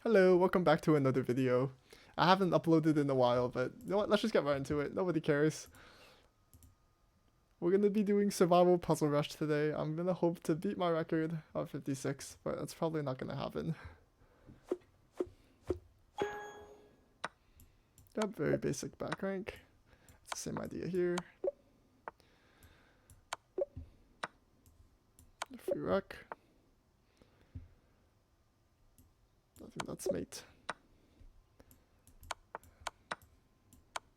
Hello, welcome back to another video. I haven't uploaded in a while, but you know what, let's just get right into it. Nobody cares. We're gonna be doing Survival Puzzle Rush today. I'm gonna hope to beat my record of 56, but that's probably not gonna happen. Yep, very basic back rank. It's the same idea here. Free ruck. I think that's mate.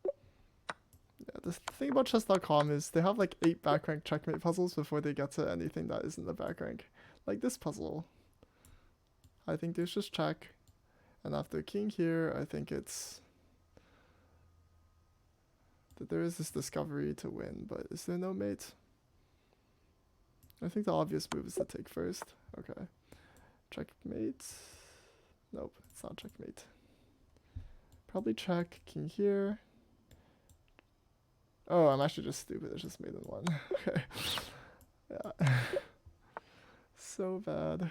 Yeah, the thing about chess.com is they have like 8 back rank checkmate puzzles before they get to anything that isn't the back rank. Like this puzzle. I think there's just check. And after king here, I think it's that there is this discovery to win, but is there no mate? I think the obvious move is to take first. Okay. Checkmate. Nope, it's not checkmate. Probably check king here. Oh, I'm actually just stupid. It's just mate in one. Okay. Yeah. So bad.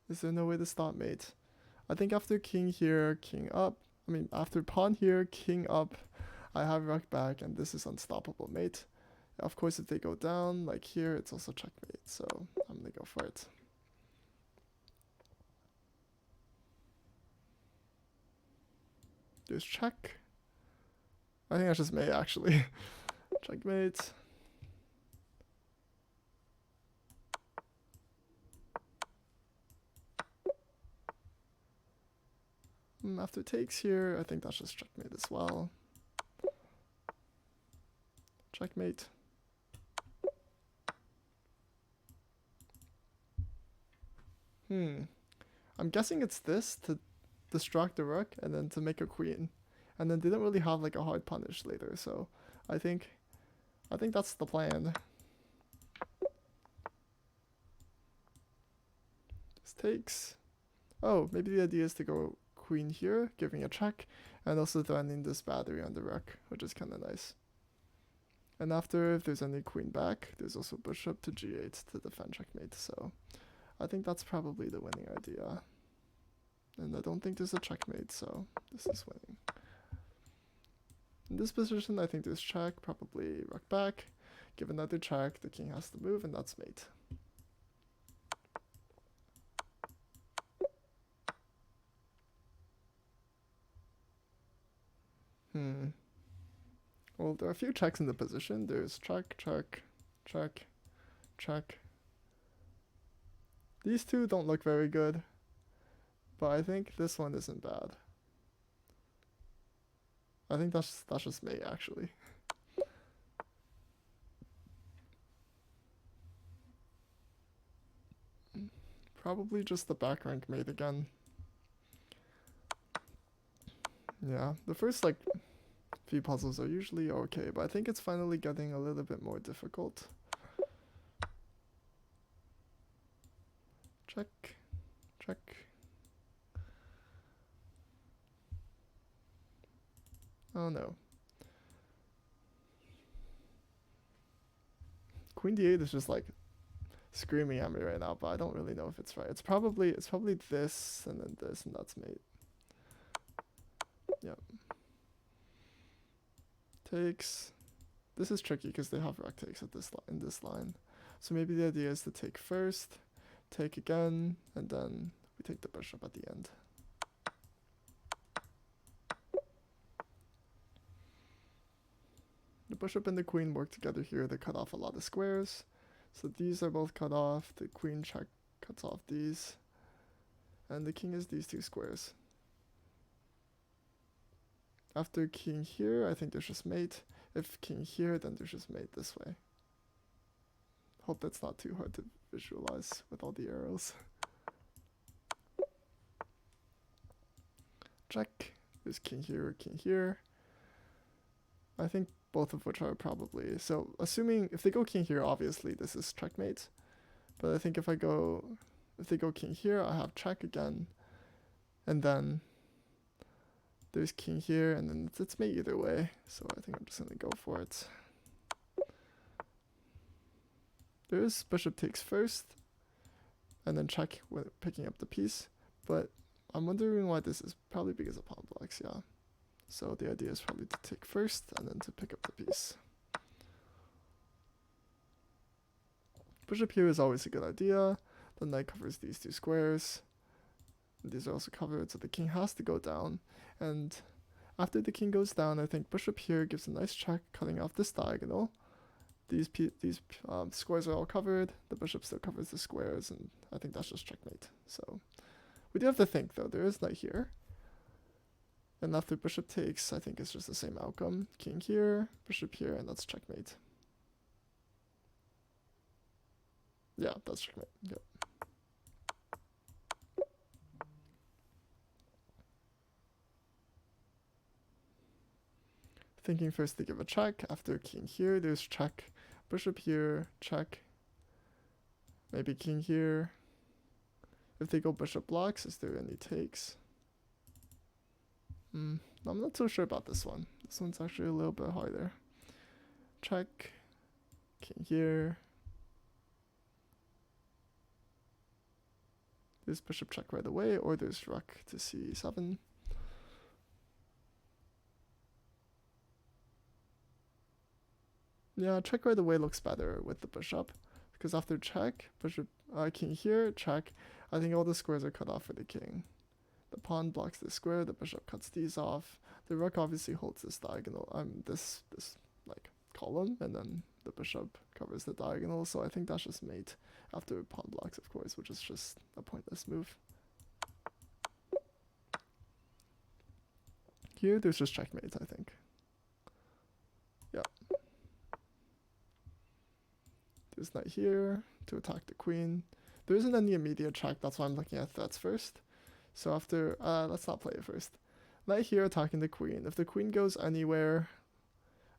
Is there no way to stop mate? I think after king here, king up. I mean, after pawn here, king up, I have rook back, and this is unstoppable mate. Of course, if they go down, like here, it's also checkmate, so I'm gonna go for it. There's check. I think that's just mate, actually. Checkmate. After takes here, I think that's just checkmate as well. Checkmate. I'm guessing it's this to distract the rook and then to make a queen. And then they don't really have like a hard punish later, so I think that's the plan. This takes. Oh, maybe the idea is to go queen here, giving a check, and also threatening this battery on the rook, which is kind of nice. And after, if there's any queen back, there's also bishop to g8 to defend checkmate, so I think that's probably the winning idea. And I don't think there's a checkmate, so this is winning. In this position, I think there's check, probably rook back. Give another check, the king has to move, and that's mate. Well, there are a few checks in the position. There's check, check, check, check. These two don't look very good, but I think this one isn't bad. I think that's just me, actually. Probably just the back rank mate again. Yeah, the first like few puzzles are usually okay, but I think it's finally getting a little bit more difficult. Check, check. Oh no. Queen d8 is just like screaming at me right now, but I don't really know if it's right. It's probably this and then this, and that's mate. Yep. Takes. This is tricky because they have rook takes at this in this line. So maybe the idea is to take first, take again, and then we take the bishop at the end. The bishop and the queen work together here. They cut off a lot of squares. So these are both cut off. The queen check cuts off these. And the king is these two squares. After king here, I think there's just mate. If king here, then there's just mate this way. Hope that's not too hard to visualize with all the arrows. Check. There's king here, king here. I think both of which are probably... So assuming if they go king here, obviously this is checkmate. But I think if they go king here, I have check again. And then there's king here, and then it's mate either way. So I think I'm just going to go for it. There is bishop takes first, and then check when picking up the piece. But I'm wondering why this is. Probably because of pawn blocks, yeah. So the idea is probably to take first and then to pick up the piece. Bishop here is always a good idea. The knight covers these two squares. These are also covered, so the king has to go down. And after the king goes down, I think bishop here gives a nice check, cutting off this diagonal. These squares are all covered. The bishop still covers the squares, and I think that's just checkmate. So we do have to think, though. There is knight here. And after bishop takes, I think it's just the same outcome. King here, bishop here, and that's checkmate. Yeah, that's checkmate. Yep. Thinking first to give a check. After king here, there's check. Bishop here, check. Maybe king here. If they go bishop blocks, is there any takes? I'm not so sure about this one. This one's actually a little bit harder. Check. King here. There's bishop check right away, or there's rook to c7. Yeah, check right away looks better with the bishop, because after check, bishop, king here, check. I think all the squares are cut off for the king. The pawn blocks the square, the bishop cuts these off. The rook obviously holds this diagonal, this like column, and then the bishop covers the diagonal. So I think that's just mate after pawn blocks, of course, which is just a pointless move. Here, there's just checkmate, I think. Yeah. There's knight here to attack the queen. There isn't any immediate check, that's why I'm looking at threats first. So after, let's not play it first. Knight here attacking the queen. If the queen goes anywhere,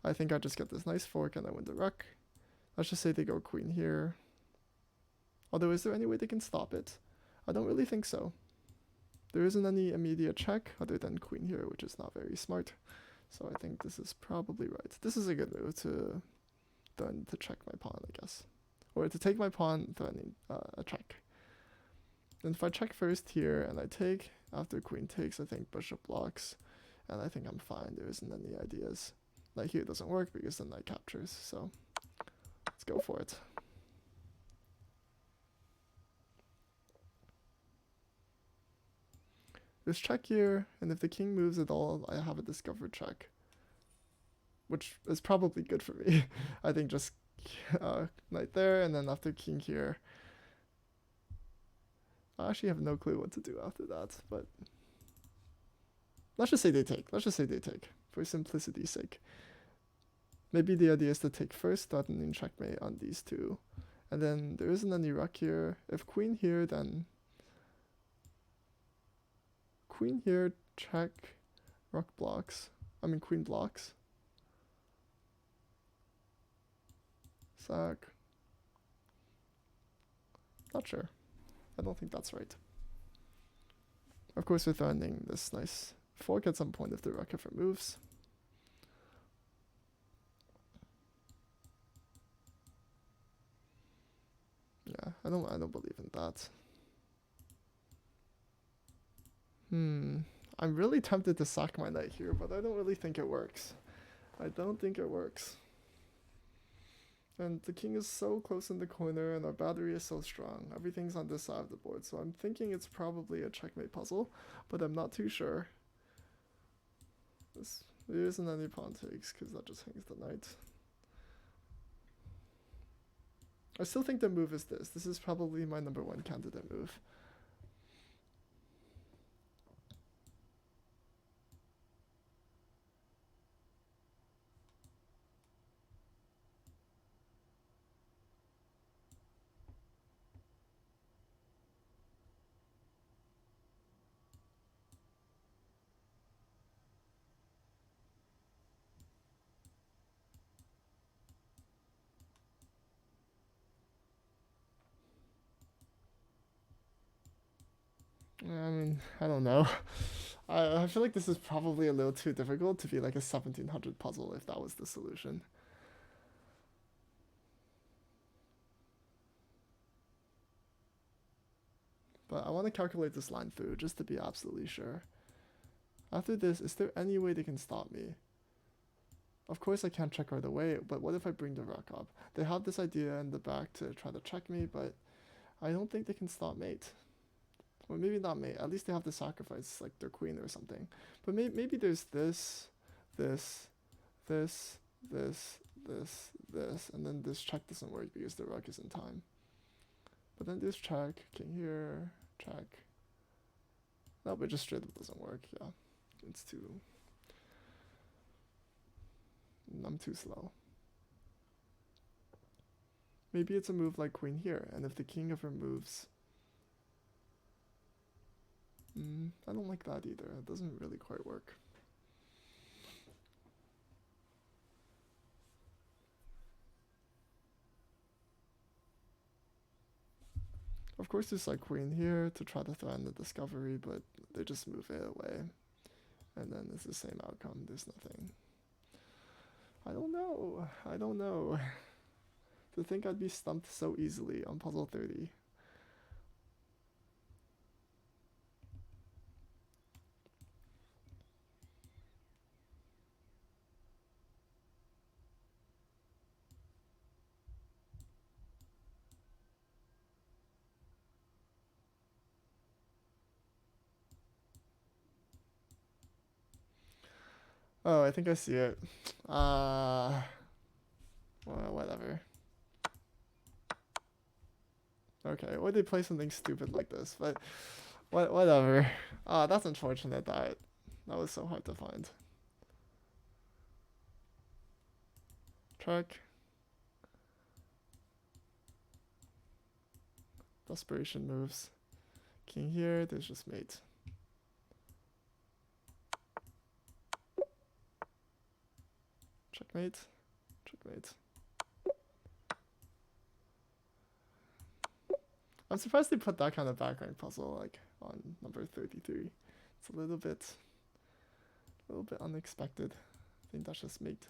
I think I just get this nice fork and I win the rook. Let's just say they go queen here. Although, is there any way they can stop it? I don't really think so. There isn't any immediate check other than queen here, which is not very smart. So I think this is probably right. This is a good move to check my pawn, I guess. Or to take my pawn, threatening a check. And if I check first here and I take, after queen takes, I think bishop blocks. And I think I'm fine. There isn't any ideas. Knight here doesn't work because the knight captures. So let's go for it. There's check here, and if the king moves at all, I have a discovered check. Which is probably good for me. I think just knight there, and then after king here. I actually have no clue what to do after that, but let's just say they take. Let's just say they take, for simplicity's sake. Maybe the idea is to take first, threatening checkmate on these two. And then there isn't any rook here. If queen here, then queen here, check, rook blocks. I mean queen blocks. Sack. Not sure. I don't think that's right. Of course, we're threatening this nice fork at some point if the rook ever moves. Yeah, I don't believe in that. I'm really tempted to sack my knight here, but I don't really think it works. I don't think it works. And the king is so close in the corner, and our battery is so strong. Everything's on this side of the board, so I'm thinking it's probably a checkmate puzzle, but I'm not too sure. There isn't any pawn takes, because that just hangs the knight. I still think the move is this. This is probably my #1 candidate move. I mean, I don't know. I feel like this is probably a little too difficult to be like a 1700 puzzle if that was the solution. But I want to calculate this line through just to be absolutely sure. After this, is there any way they can stop me? Of course I can't check right away, but what if I bring the rook up? They have this idea in the back to try to check me, but I don't think they can stop mate. Or maybe not mate, at least they have to sacrifice like their queen or something. But maybe there's this, this, this, this, and then this check doesn't work because the rook is in time. But then this check, king here, check. No, but just straight up doesn't work, yeah. It's too... I'm too slow. Maybe it's a move like queen here, and if the king ever moves... I don't like that either, it doesn't really quite work. Of course there's like queen here to try to threaten the discovery, but they just move it away. And then it's the same outcome, there's nothing. I don't know. To think I'd be stumped so easily on puzzle 30. Oh, I think I see it. Well, whatever. Okay, why'd they play something stupid like this? But whatever. That's unfortunate that was so hard to find. Track. Desperation moves. King here, there's just mate. Checkmate. Checkmate. I'm surprised they put that kind of back rank puzzle like on number 33. It's a little bit unexpected. I think that's just mate.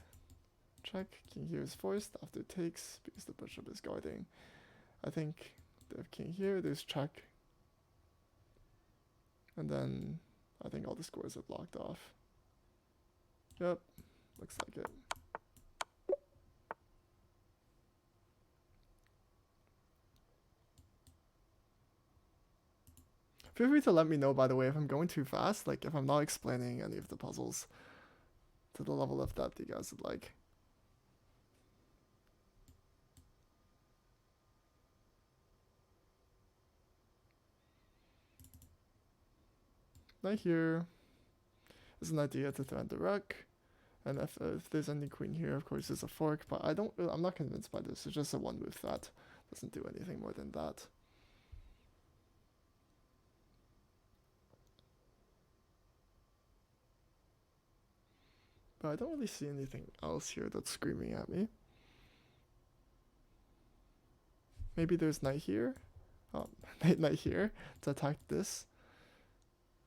Check. King here is forced after takes because the bishop is guarding. I think they have king here, there's check. And then I think all the scores are blocked off. Yep, looks like it. Feel free to let me know, by the way, if I'm going too fast, like if I'm not explaining any of the puzzles to the level of depth you guys would like. Knight here is an idea to threaten the rook, and if there's any queen here, of course, there's a fork. But I'm not convinced by this. It's just a one-move threat. Doesn't do anything more than that. But I don't really see anything else here that's screaming at me. Maybe there's knight here. Oh, knight here to attack this.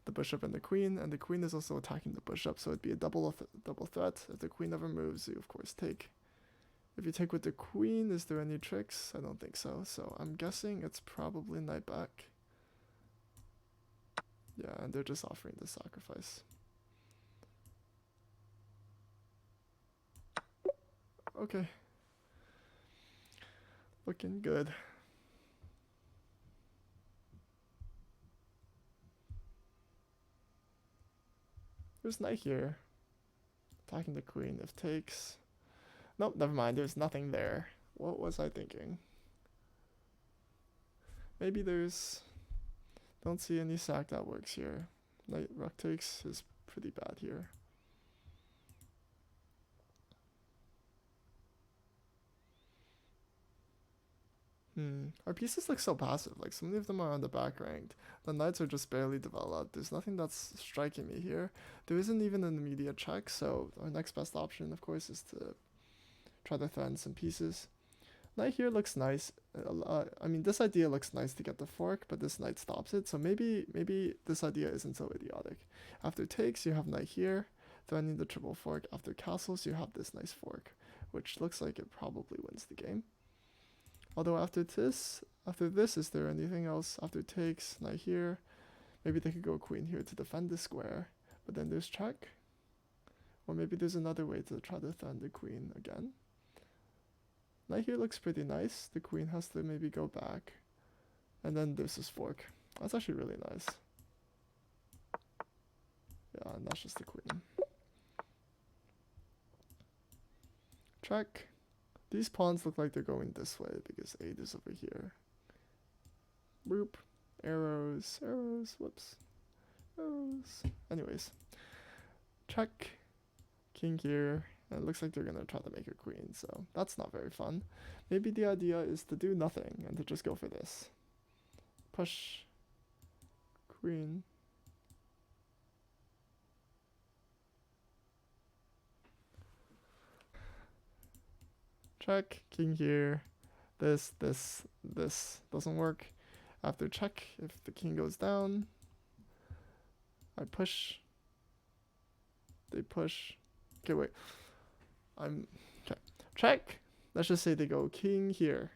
The bishop and the queen is also attacking the bishop, so it'd be a double threat. If the queen ever moves, you of course take. If you take with the queen, is there any tricks? I don't think so. So I'm guessing it's probably knight back. Yeah, and they're just offering the sacrifice. Okay. Looking good. There's knight here. Attacking the queen if takes. Nope, never mind. There's nothing there. What was I thinking? Maybe there's... Don't see any sack that works here. Knight rook takes is pretty bad here. Our pieces look so passive. Like, so many of them are on the back ranked. The knights are just barely developed. There's nothing that's striking me here. There isn't even an immediate check, so our next best option, of course, is to try to threaten some pieces. Knight here looks nice. I mean, this idea looks nice to get the fork, but this knight stops it. So maybe this idea isn't so idiotic. After takes, you have knight here, threatening the triple fork. After castles, you have this nice fork, which looks like it probably wins the game. Although after this, is there anything else? After takes, knight here. Maybe they could go queen here to defend the square. But then there's check. Or maybe there's another way to try to defend the queen again. Knight here looks pretty nice. The queen has to maybe go back. And then there's this fork. That's actually really nice. Yeah, and that's just the queen. Check. These pawns look like they're going this way because 8 is over here. Boop. Arrows. Arrows. Whoops. Arrows. Anyways. Check. King here. And it looks like they're going to try to make a queen, so that's not very fun. Maybe the idea is to do nothing and to just go for this. Push. Queen. Check. King here. This doesn't work. After check, if the king goes down, I push. They push. Okay, wait. Okay. Check. Let's just say they go king here.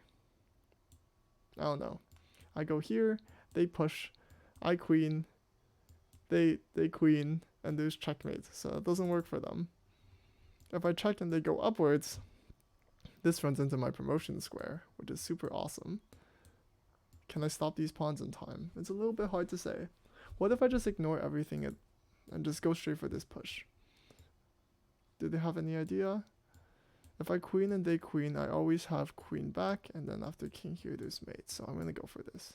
I don't know. I go here. They push. I queen. They queen, and there's checkmate. So it doesn't work for them. If I check and they go upwards, this runs into my promotion square, which is super awesome. Can I stop these pawns in time? It's a little bit hard to say. What if I just ignore everything and just go straight for this push? Do they have any idea? If I queen and they queen, I always have queen back, and then after king here, there's mate. So I'm going to go for this.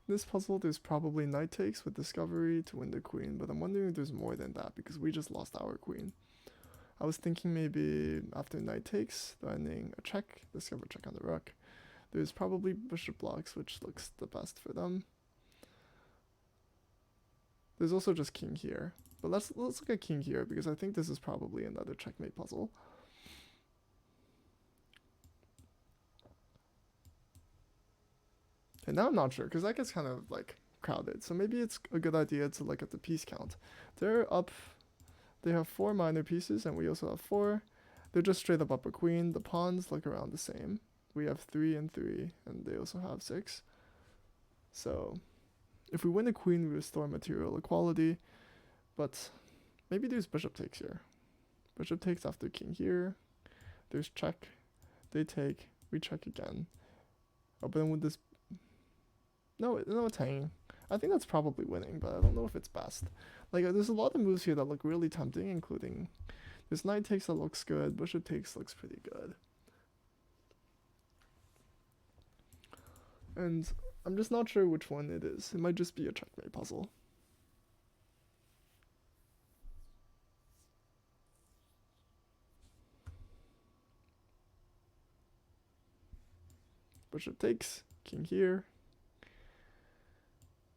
In this puzzle, there's probably knight takes with discovery to win the queen, but I'm wondering if there's more than that, because we just lost our queen. I was thinking maybe after knight takes, landing a check, discover check on the rook. There's probably bishop blocks, which looks the best for them. There's also just king here. But let's look at king here, because I think this is probably another checkmate puzzle. And now I'm not sure, because that gets kind of like crowded. So maybe it's a good idea to look at the piece count. They're up. They have 4 minor pieces, and we also have 4. They're just straight up a queen. The pawns look around the same. We have 3 and 3, and they also have 6. So if we win a queen, we restore material equality. But maybe there's bishop takes here. Bishop takes after king here. There's check. They take. We check again. Oh, but then with this... No, it's hanging. I think that's probably winning, but I don't know if it's best. Like, there's a lot of moves here that look really tempting, including this knight takes that looks good, bishop takes looks pretty good. And I'm just not sure which one it is. It might just be a checkmate puzzle. Bishop takes, king here.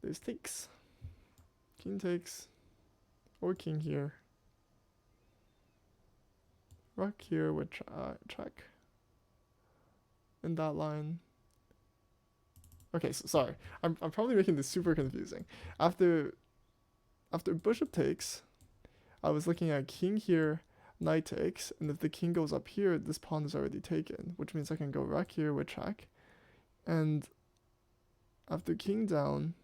There's takes, king takes, or king here. Rook here with check. In that line. Okay, so sorry. I'm probably making this super confusing. After bishop takes, I was looking at king here, knight takes, and if the king goes up here, this pawn is already taken, which means I can go rook here with check. And after king down,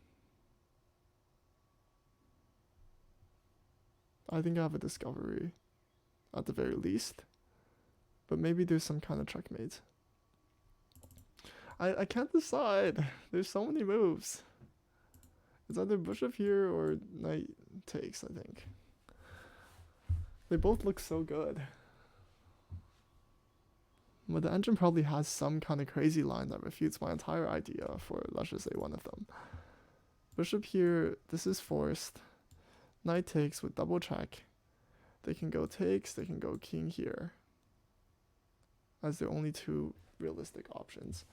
I think I have a discovery, at the very least. But maybe there's some kind of checkmate. I can't decide. There's so many moves. It's either bishop here or knight takes, I think. They both look so good. But the engine probably has some kind of crazy line that refutes my entire idea for, let's just say, one of them. Bishop here, this is forced. Knight takes with double check. They can go takes, they can go king here. As the only 2 realistic options.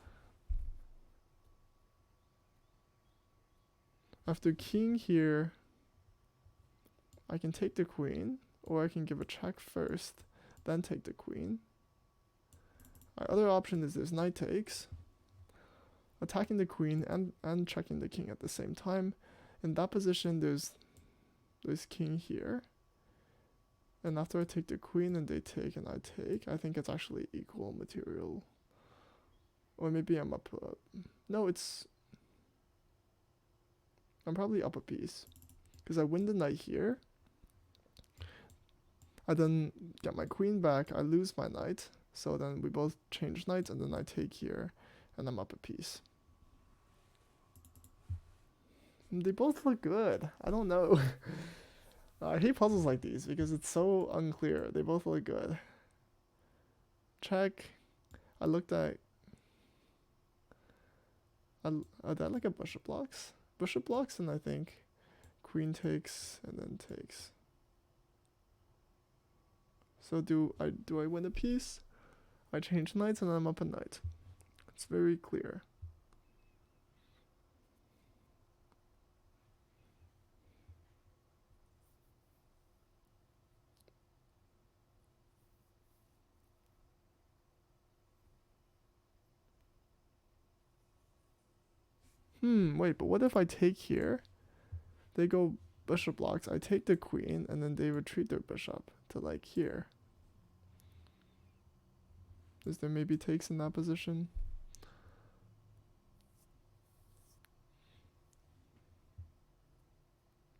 After king here, I can take the queen, or I can give a check first, then take the queen. My other option is this knight takes, attacking the queen and checking the king at the same time. In that position, there's king here. And after I take the queen and they take and I take, I think it's actually equal material. Or maybe I'm up. No, I'm probably up a piece. Because I win the knight here. I then get my queen back. I lose my knight. So then we both change knights and then I take here. And I'm up a piece. And they both look good. I don't know. I hate puzzles like these because it's so unclear. They both look good. Check. I looked at... Are that like a bishop blocks? Bishop blocks and I think queen takes and then takes. So do I win a piece? I change knights and I'm up a knight. It's very clear. Wait, but what if I take here? They go bishop blocks, I take the queen, and then they retreat their bishop to like here. Is there maybe takes in that position?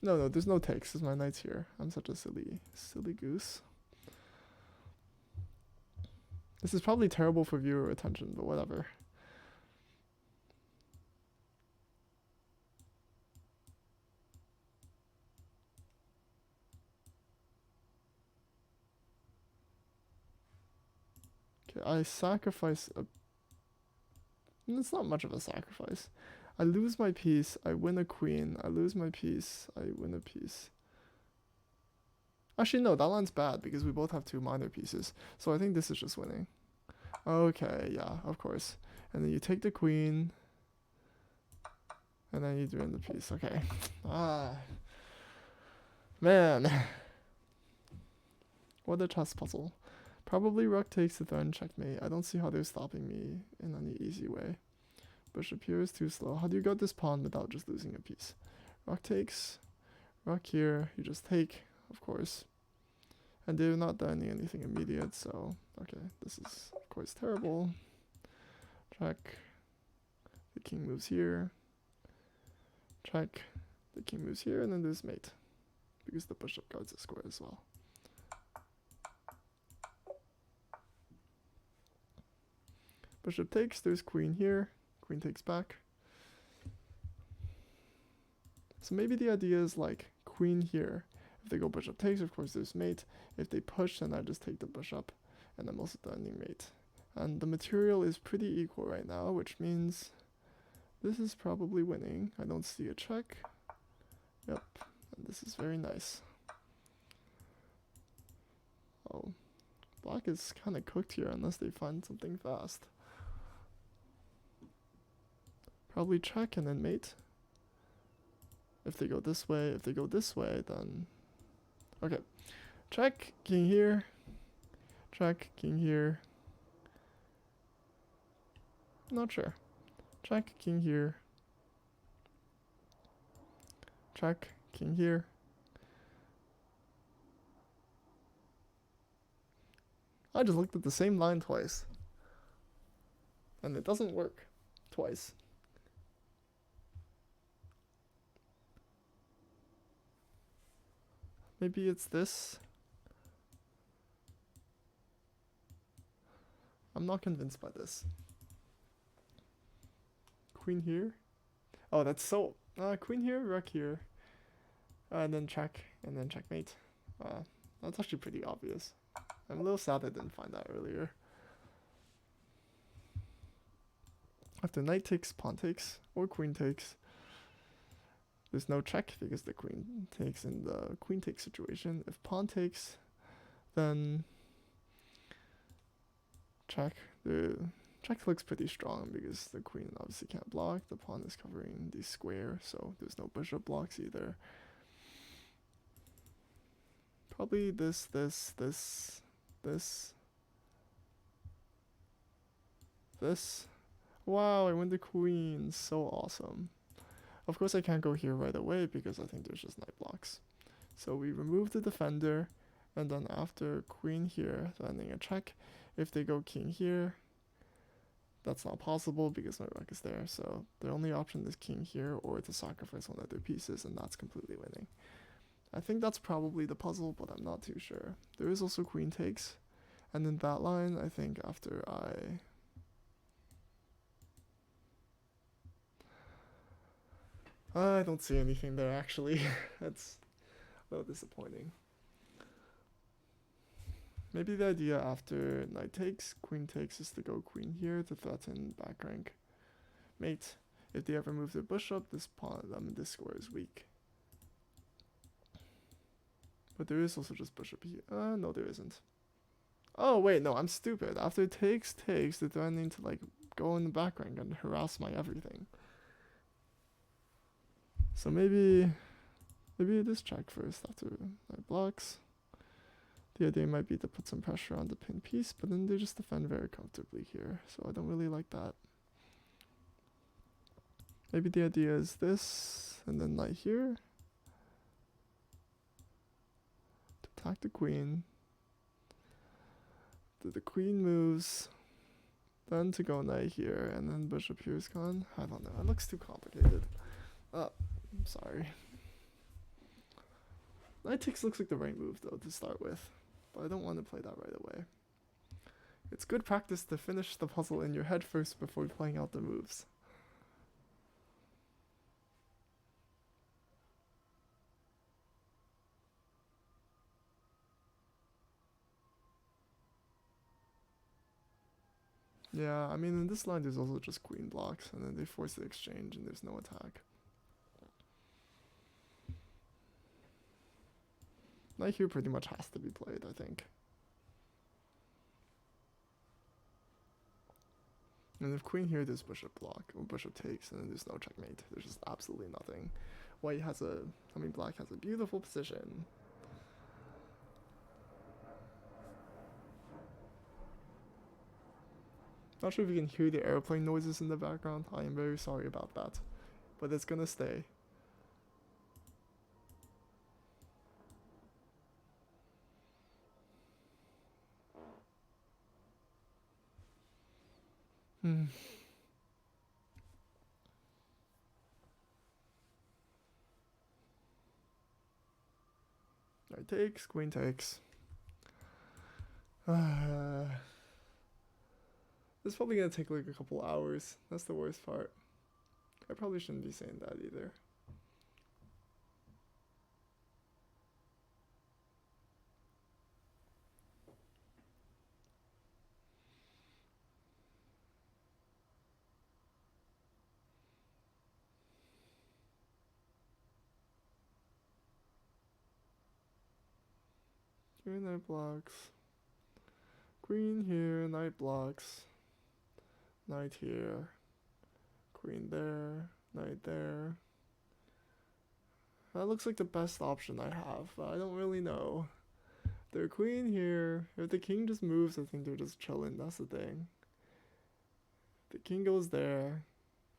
No, there's no takes, because my knight's here. I'm such a silly goose. This is probably terrible for viewer attention, but whatever. Okay, I sacrifice a... It's not much of a sacrifice. I lose my piece, I win a queen, I lose my piece, I win a piece. Actually, no, that line's bad because we both have two minor pieces. So I think this is just winning. Okay, yeah, of course. And then you take the queen. And then you win the piece. Okay. Man. What a chess puzzle. Probably rook takes the turn, checkmate. I don't see how they're stopping me in any easy way. Bishop here is too slow. How do you get this pawn without just losing a piece? Rook takes. Rook here. You just take, of course. And they're not done anything immediate, so... Okay, this is, of course, terrible. Check. The king moves here. Check. The king moves here, and then there's mate. Because the bishop guards the square as well. Bishop takes, there's queen here. Queen takes back. So maybe the idea is like queen here. If they go bishop takes, of course there's mate. If they push, then I just take the bishop. And I'm also defending mate. And the material is pretty equal right now, which means this is probably winning. I don't see a check. Yep, and this is very nice. Oh, black is kind of cooked here unless they find something fast. Probably check and then mate. If they go this way, then... Okay, check, king here. Check, king here. Not sure. Check, king here. Check, king here. I just looked at the same line twice. And it doesn't work twice. Maybe it's this. I'm not convinced by this. Queen here. Oh, that's so... queen here, rook here. And then check, and then checkmate. That's actually pretty obvious. I'm a little sad I didn't find that earlier. After knight takes, pawn takes, or queen takes, there's no check because the queen takes in the queen takes situation. If pawn takes, then check. The check looks pretty strong because the queen obviously can't block. The pawn is covering the square, so there's no bishop blocks either. Probably this. Wow, I win the queen. So awesome. Of course I can't go here right away because I think there's just knight blocks. So we remove the defender, And then after queen here, threatening a check. If they go king here, that's not possible because my rook is there. So the only option is king here or to sacrifice one of their pieces, and that's completely winning. I think that's probably the puzzle, but I'm not too sure. There is also queen takes. And in that line, I think after I don't see anything there actually. That's a little disappointing. Maybe the idea after knight takes, queen takes is to go queen here to threaten back rank mate. If they ever move their bishop, this pawn, this square is weak. But there is also just bishop here. No, there isn't. Oh wait, no, I'm stupid. After takes, they're threatening to like go in the back rank and harass my everything. So maybe it is check first after knight blocks. The idea might be to put some pressure on the pin piece, but then they just defend very comfortably here, so I don't really like that. Maybe the idea is this, and then knight here. To attack the queen. The queen moves. Then to go knight here, and then bishop here is gone. I don't know, it looks too complicated. I'm sorry. Knight takes looks like the right move though to start with, but I don't want to play that right away. It's good practice to finish the puzzle in your head first before playing out the moves. Yeah, I mean in this line there's also just queen blocks, and then they force the exchange and there's no attack. Knight here pretty much has to be played, I think. And if queen here, there's bishop block, or bishop takes, and then there's no checkmate. There's just absolutely nothing. Black has a beautiful position. Not sure if you can hear the airplane noises in the background. I am very sorry about that. But it's gonna stay. Knight takes, queen takes. This is probably gonna take like a couple hours. That's the worst part. I probably shouldn't be saying that either. Here, knight blocks. Queen here, knight blocks. Knight here. Queen there. Knight there. That looks like the best option I have, but I don't really know. Their queen here. If the king just moves, I think they're just chilling. That's the thing. The king goes there.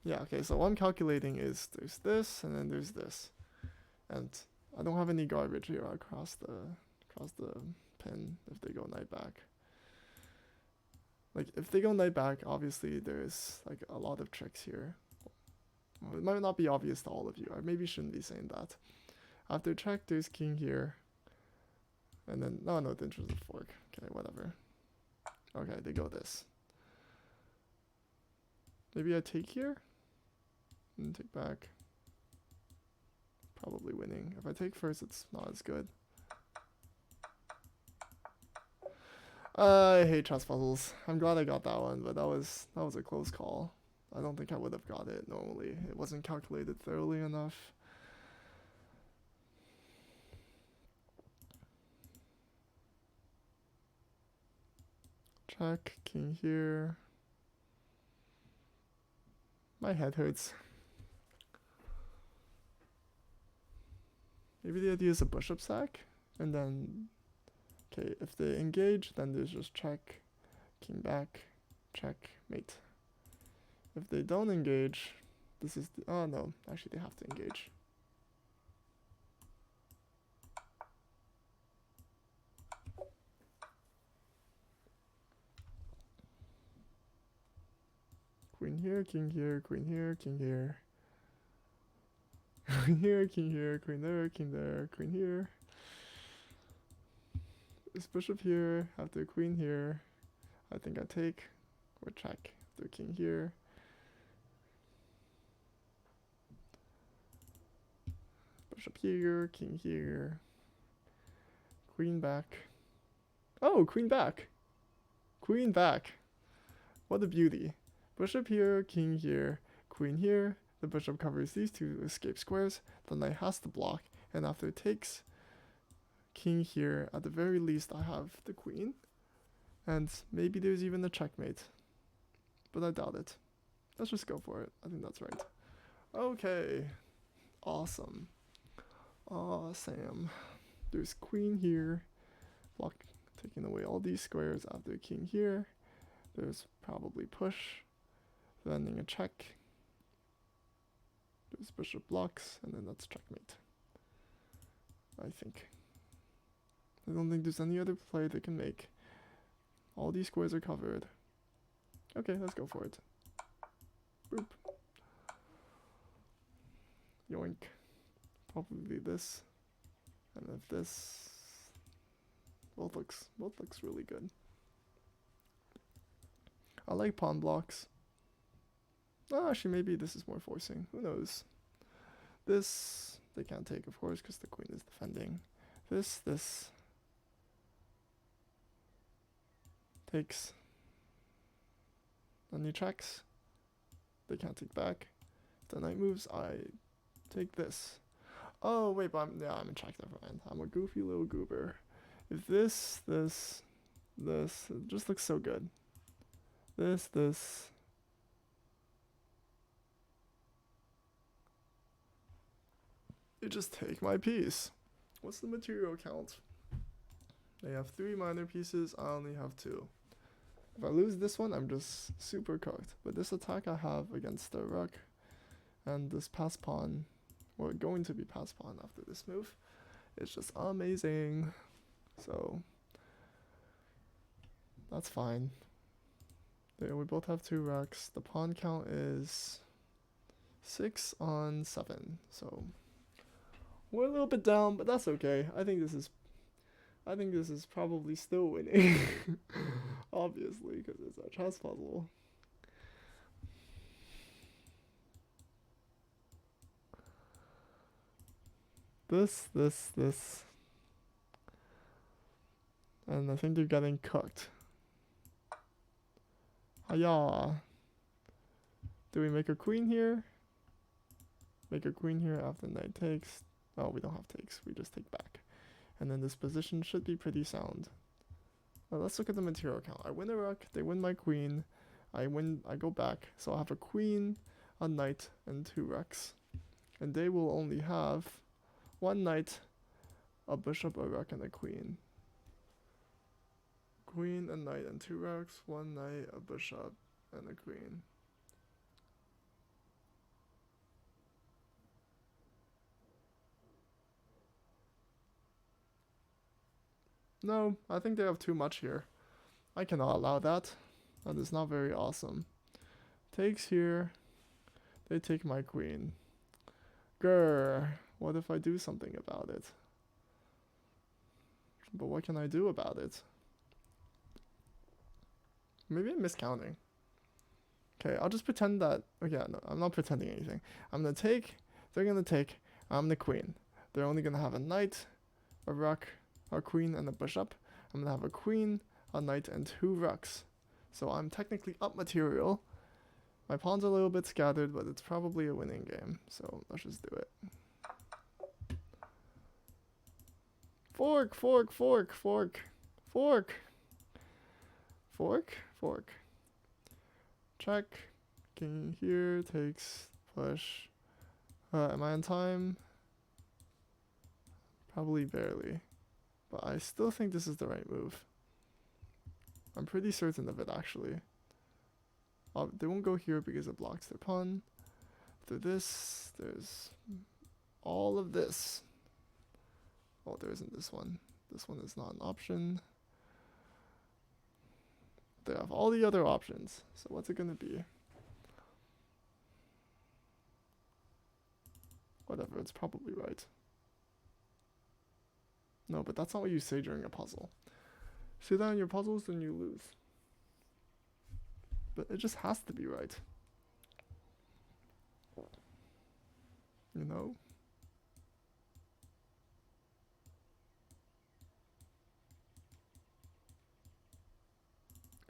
Yeah, okay, so what I'm calculating is there's this, and then there's this. And I don't have any garbage here across the pin if they go knight back. Like, if they go knight back, obviously there's like a lot of tricks here. Well, it might not be obvious to all of you. I maybe shouldn't be saying that. After check, there's king here. And then, no, the interest of fork. Okay, whatever. Okay, they go this. Maybe I take here? And take back. Probably winning. If I take first, it's not as good. I hate chess puzzles. I'm glad I got that one, but that was a close call. I don't think I would have got it normally. It wasn't calculated thoroughly enough. Check, king here. My head hurts. Maybe the idea is a bishop sack, and then, okay, if they engage, then there's just check, king back, check, mate. If they don't engage, this is the, oh no, actually they have to engage. Queen here, king here, queen here, king here. Queen here, king here, queen there, king there, queen here. This bishop here, after queen here. I think I take or check after king here. Bishop here, king here. Queen back. Oh, queen back. Queen back. What a beauty. Bishop here, king here, queen here. The bishop covers these two escape squares. The knight has to block. And after it takes king here, at the very least I have the queen. And maybe there's even a checkmate. But I doubt it. Let's just go for it. I think that's right. Okay. Awesome. Awesome. There's queen here. Block, taking away all these squares after king here. There's probably push. Landing a check. There's bishop blocks, and then that's checkmate. I think. I don't think there's any other play they can make. All these squares are covered. Okay, let's go for it. Boop. Yoink. Probably this. And if this both looks really good. I like pawn blocks. Oh, actually maybe this is more forcing. Who knows? This they can't take, of course, because the queen is defending. This takes. Then he checks. They can't take back. The knight moves. I take this. Oh wait, but I'm in check, never mind. I'm a goofy little goober. If this, it just looks so good. This. You just take my piece. What's the material count? They have 3 minor pieces, I only have 2. If I lose this one, I'm just super cooked. But this attack I have against the rook and this pass pawn, or going to be pass pawn after this move, it's just amazing. So that's fine. There, we both have 2 rooks. The pawn count is 6 on 7. So we're a little bit down, but that's okay. I think this is probably still winning. Obviously, because it's a chess puzzle. This. And I think they're getting cooked. Hiya. Do we make a queen here? Make a queen here after knight takes. Oh, we don't have takes. We just take back. And then this position should be pretty sound. Well, let's look at the material count. I win a rook. They win my queen. I go back. So I have a queen, a knight, and 2 rooks. And they will only have 1 knight, a bishop, a rook, and a queen. Queen, a knight, and 2 rooks. 1 knight, a bishop, and a queen. No, I think they have too much here. I cannot allow that. That is not very awesome. Takes here. They take my queen. Grr. What if I do something about it? But what can I do about it? Maybe I'm miscounting. Okay, I'll just pretend that. Oh yeah, no, I'm not pretending anything. I'm gonna take. They're gonna take. I'm the queen. They're only gonna have a knight, a rook, a queen, and a bishop. I'm gonna have a queen, a knight, and 2 rooks. So I'm technically up material. My pawn's a little bit scattered, but it's probably a winning game. So let's just do it. Fork, fork, fork, fork, fork, fork, fork. Check. King here takes push. Am I on time? Probably barely. But I still think this is the right move. I'm pretty certain of it, actually. They won't go here because it blocks their pawn. After this, there's all of this. Oh, there isn't this one. This one is not an option. They have all the other options. So what's it going to be? Whatever, it's probably right. No, but that's not what you say during a puzzle. Say that in your puzzles, then you lose. But it just has to be right. You know?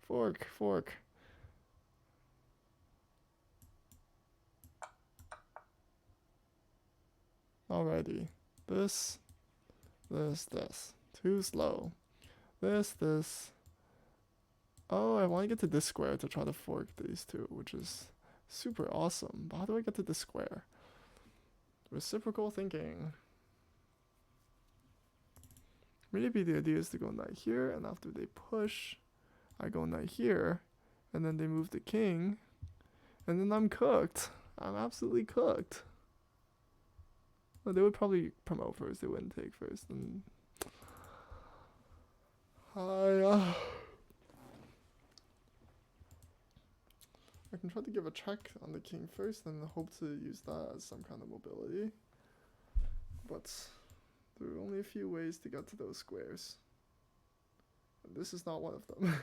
Fork, fork. Alrighty. This. Too slow. This. Oh, I want to get to this square to try to fork these two, which is super awesome. But how do I get to this square? Reciprocal thinking. Maybe the idea is to go knight here, and after they push, I go knight here, and then they move the king, and then I'm cooked. I'm absolutely cooked. Well, they would probably promote first, they wouldn't take first, and I can try to give a check on the king first and hope to use that as some kind of mobility. But there are only a few ways to get to those squares. And this is not one of them.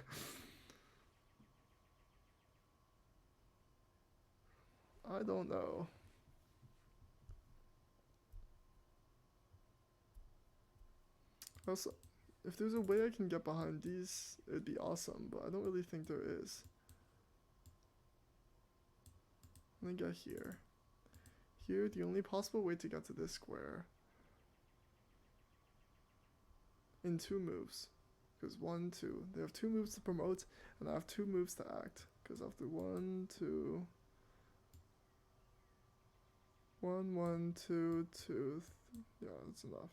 I don't know. Also, if there's a way I can get behind these, it'd be awesome, but I don't really think there is. Let me get here. Here, the only possible way to get to this square in 2 moves. Because 1, 2. They have 2 moves to promote, and I have 2 moves to act. Because after 1, 2... 1, 2, 2... yeah, that's enough.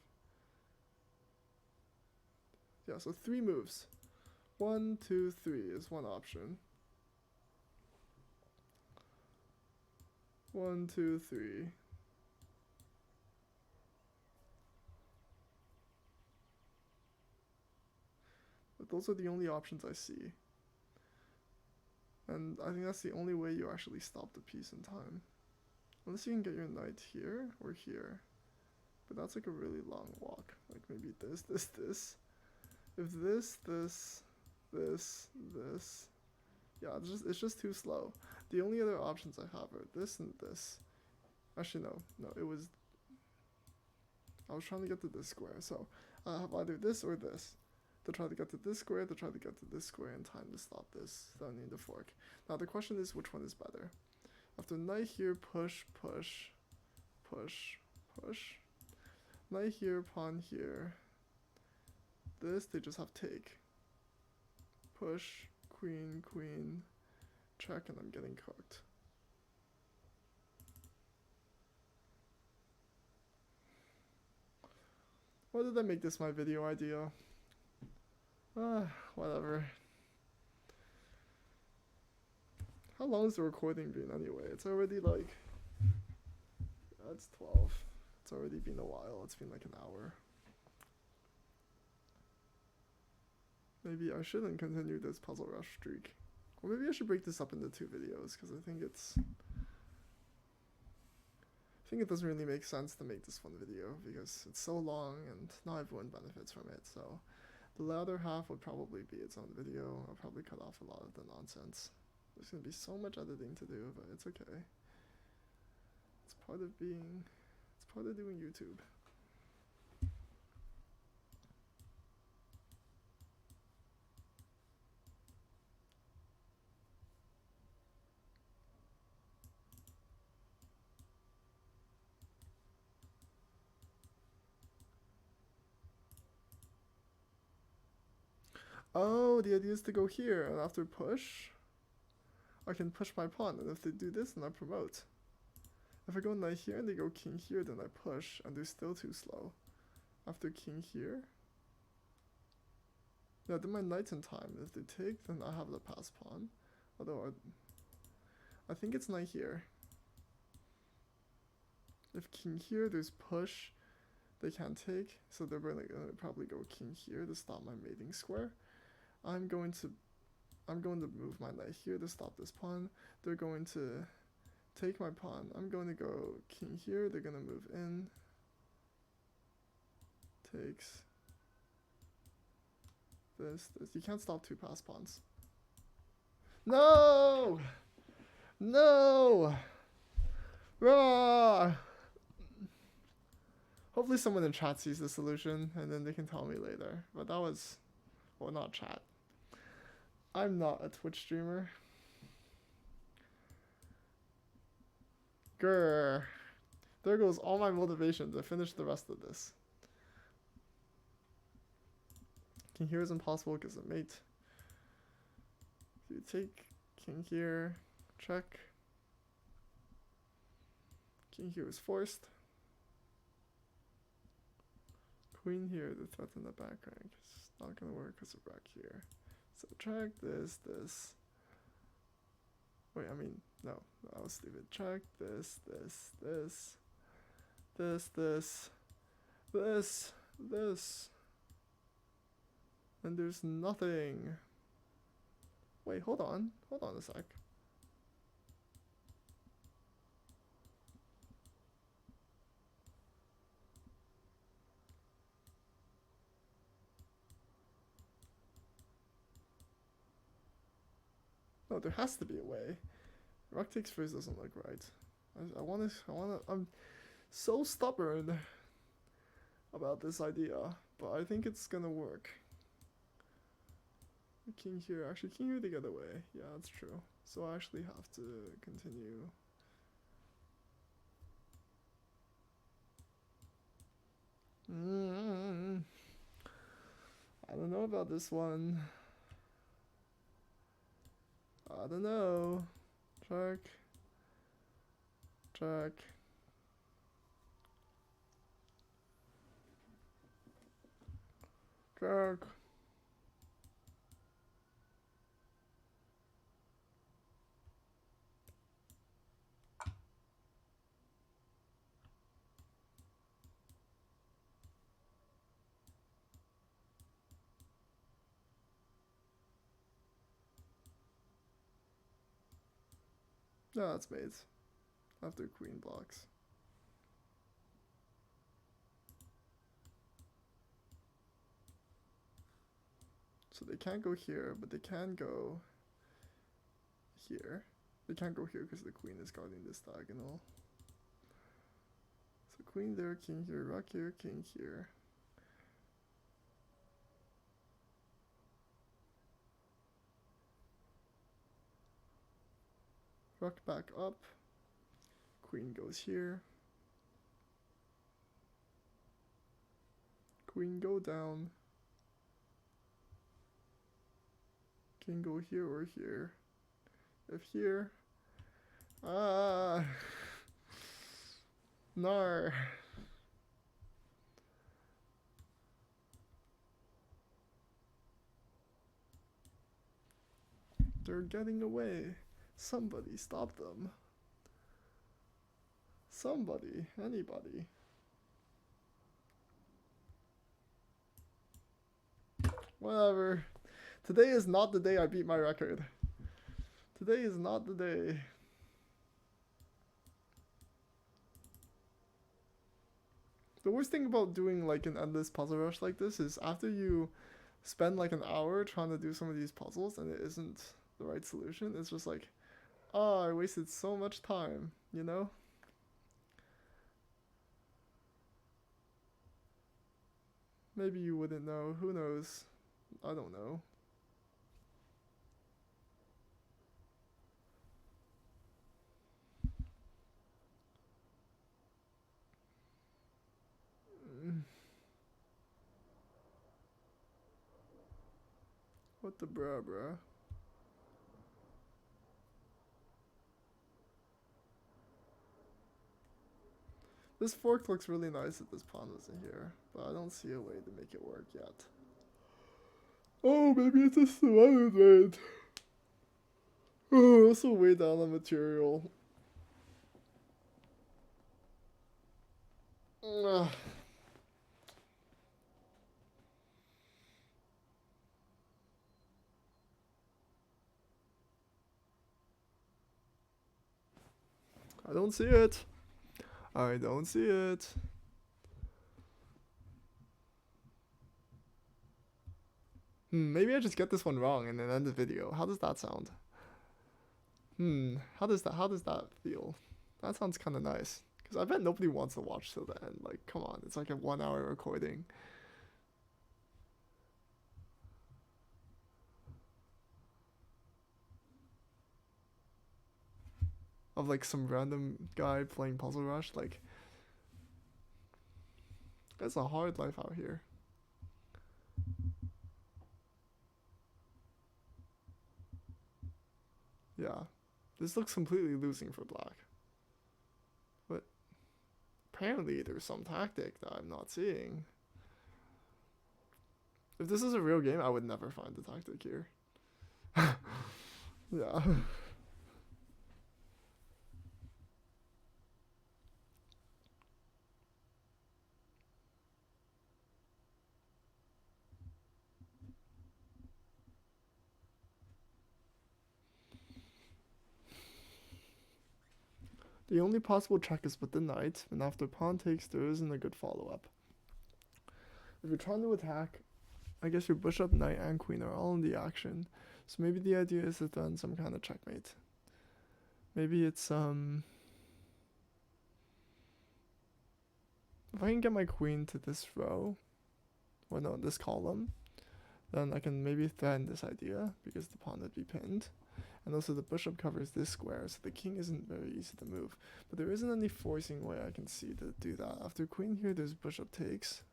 Yeah, so 3 moves. 1, 2, 3 is one option. 1, 2, 3. But those are the only options I see. And I think that's the only way you actually stop the piece in time. Unless you can get your knight here or here. But that's like a really long walk. Like maybe this. If this. Yeah, it's just too slow. The only other options I have are this and this. Actually, no, it was... I was trying to get to this square, so I have either this or this. To try to get to this square, to try to get to this square in time to stop this. So I need to fork. Now the question is, which one is better? After knight here, push. Knight here, pawn here. This, they just have take. Push, queen, check, and I'm getting cooked. Why did I make this my video idea? Whatever. How long has the recording been anyway? It's already like... That's 12. It's already been a while. It's been like an hour. Maybe I shouldn't continue this puzzle rush streak. Or maybe I should break this up into 2 videos, because I think it doesn't really make sense to make this one video, because it's so long and not everyone benefits from it, so the latter half would probably be its own video. I'll probably cut off a lot of the nonsense. There's gonna be so much editing to do, but it's okay. It's part of doing YouTube. Oh, the idea is to go here, and after push, I can push my pawn, and if they do this, then I promote. If I go knight here and they go king here, then I push, and they're still too slow. After king here... Yeah, then my knight's in time. If they take, then I have the pass pawn. Although, I think it's knight here. If king here, there's push. They can't take, so they're gonna probably go king here to stop my mating square. I'm going to move my knight here to stop this pawn. They're going to take my pawn. I'm going to go king here. They're going to move in. Takes this. You can't stop 2 pass pawns. No! No! Rah! Hopefully someone in chat sees the solution and then they can tell me later. But that was, well, not chat. I'm not a Twitch streamer. Grr. There goes all my motivation to finish the rest of this. King here is impossible because of mate. So you take king here, check. King here is forced. Queen here to threaten the back rank. It's not gonna work because of rook here. So check this. Wait, I mean, no, I'll just leave it. Check this. And there's nothing. Wait, hold on a sec. No, there has to be a way. Rook takes first doesn't look right. I'm so stubborn about this idea, but I think it's gonna work. King here, actually king here the other way. Yeah, that's true. So I actually have to continue. I don't know about this one. I don't know. Check. No, that's made. After queen blocks. So they can't go here, but they can go here. They can't go here because the queen is guarding this diagonal. So queen there, king here, rook here, king here. Rook back up. Queen goes here. Queen go down. King go here or here. If here. Nar. They're getting away. Somebody stop them. Somebody. Anybody. Whatever. Today is not the day I beat my record. Today is not the day. The worst thing about doing like an endless puzzle rush like this is after you spend like an hour trying to do some of these puzzles and it isn't the right solution, it's just like, oh, I wasted so much time, you know? Maybe you wouldn't know. Who knows? I don't know. What the bruh? This fork looks really nice if this pawn wasn't here, but I don't see a way to make it work yet. Oh, maybe it's a sweater made. Oh, also way down on material. Ugh. I don't see it. I don't see it. Maybe I just get this one wrong and then end the video. How does that sound? How does that feel? That sounds kind of nice. Because I bet nobody wants to watch till the end. Like, come on, it's like a 1 hour recording. Of like some random guy playing Puzzle Rush. Like, it's a hard life out here. Yeah. This looks completely losing for black. But apparently there's some tactic that I'm not seeing. If this is a real game, I would never find the tactic here. Yeah. The only possible check is with the knight, and after pawn takes, there isn't a good follow-up. If you're trying to attack, I guess your bishop, knight, and queen are all in the action. So maybe the idea is to then some kind of checkmate. Maybe it's, if I can get my queen to this row, or no, this column, then I can maybe threaten this idea, because the pawn would be pinned. And also the bishop covers this square, so the king isn't very easy to move. But there isn't any forcing way I can see to do that. After queen here, there's bishop takes.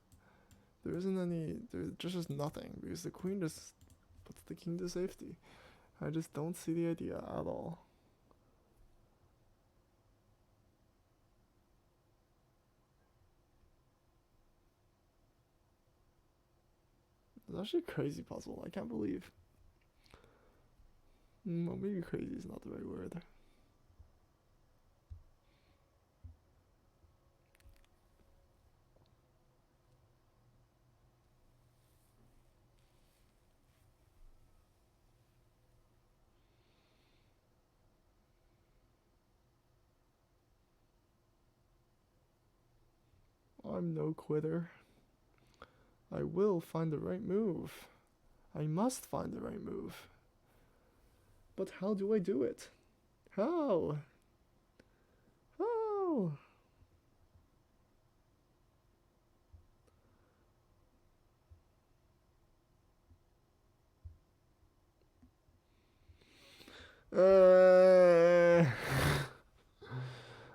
There isn't any, there's just nothing, because the queen just puts the king to safety. I just don't see the idea at all. It's actually a crazy puzzle, I can't believe. Well, maybe crazy is not the right word. I'm no quitter. I will find the right move. I must find the right move. But how do I do it? How? How?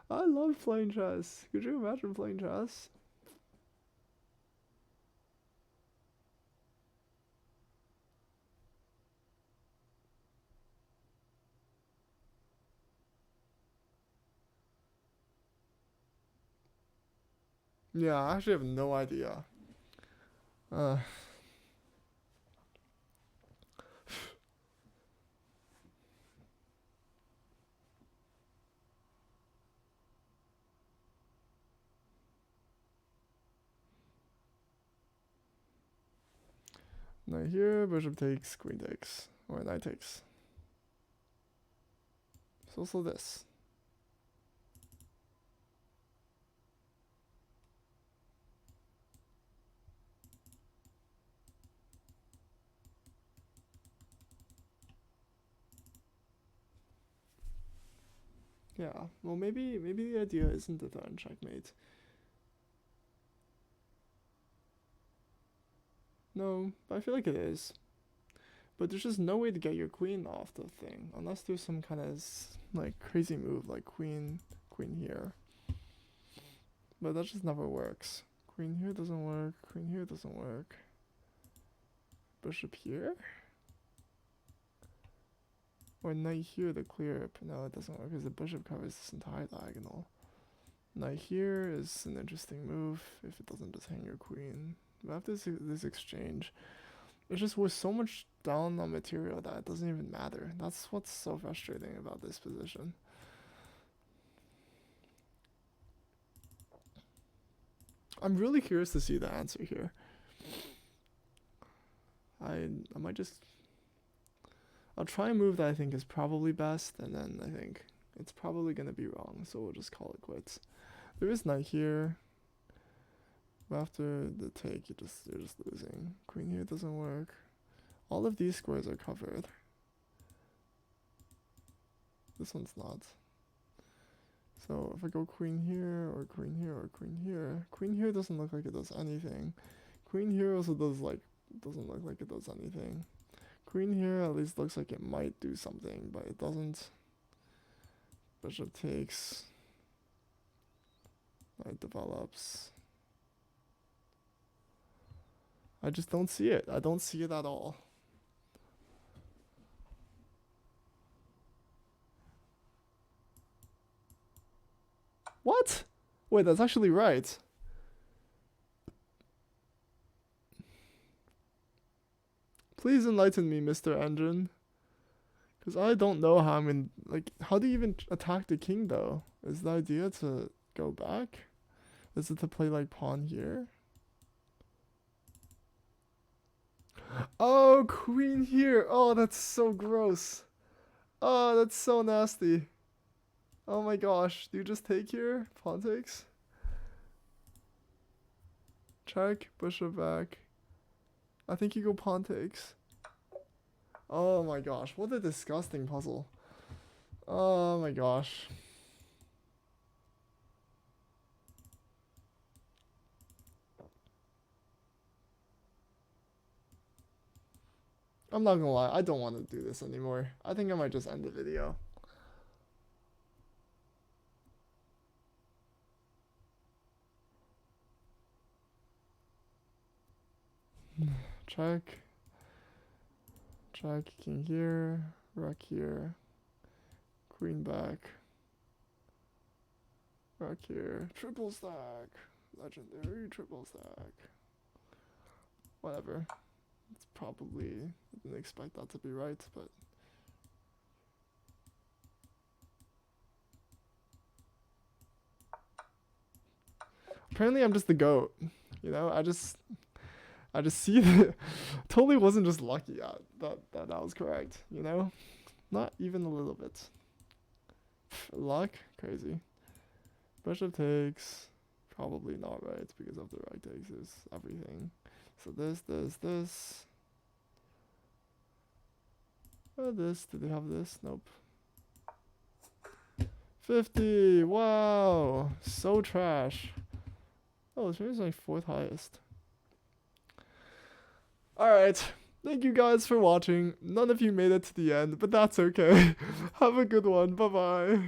I love playing chess. Could you imagine playing chess? Yeah, I actually have no idea. Knight here, bishop takes, queen takes, or knight takes. It's also this. Yeah, well maybe the idea isn't to threaten checkmate. No, but I feel like it is. But there's just no way to get your queen off the thing, unless there's some kind of like crazy move like queen here. But that just never works. Queen here doesn't work, queen here doesn't work. Bishop here? Or knight here to clear it, but no, it doesn't work because the bishop covers this entire diagonal. Knight here is an interesting move if it doesn't just hang your queen. But after this exchange, it's just we're so much down on material that it doesn't even matter. That's what's so frustrating about this position. I'm really curious to see the answer here. I might just... I'll try a move that I think is probably best, and then I think It's probably gonna be wrong, so we'll just call it quits. There is knight here. But after the take, you're just losing. Queen here doesn't work. All of these squares are covered. This one's not. So if I go queen here, or queen here, or queen here doesn't look like it does anything. Queen here also doesn't look like it does anything. Queen here at least looks like it might do something, but it doesn't. Bishop takes. Knight develops. I just don't see it. I don't see it at all. What? Wait, that's actually right. Please enlighten me, Mr. Engine. Because I don't know how I'm in... Like, how do you even attack the king, though? Is the idea to go back? Is it to play, like, pawn here? Oh, queen here. Oh, that's so gross. Oh, that's so nasty. Oh my gosh. Do you just take here? Pawn takes? Check. Bishop back. I think you go pawn takes. Oh my gosh. What a disgusting puzzle. Oh my gosh. I'm not gonna lie. I don't want to do this anymore. I think I might just end the video. Check. Check. King here. Rook here. Queen back. Rook here. Triple stack. Legendary triple stack. Whatever. It's probably... I didn't expect that to be right, but... Apparently I'm just the GOAT. You know, I just see that totally wasn't just lucky that was correct, you know? Not even a little bit. Luck? Crazy. Bishop takes. Probably not right because of the rook takes is everything. So this. This. Did they have this? Nope. 50. Wow. So trash. Oh, this is my 4th highest. Alright. Thank you guys for watching. None of you made it to the end, but that's okay. Have a good one. Bye-bye.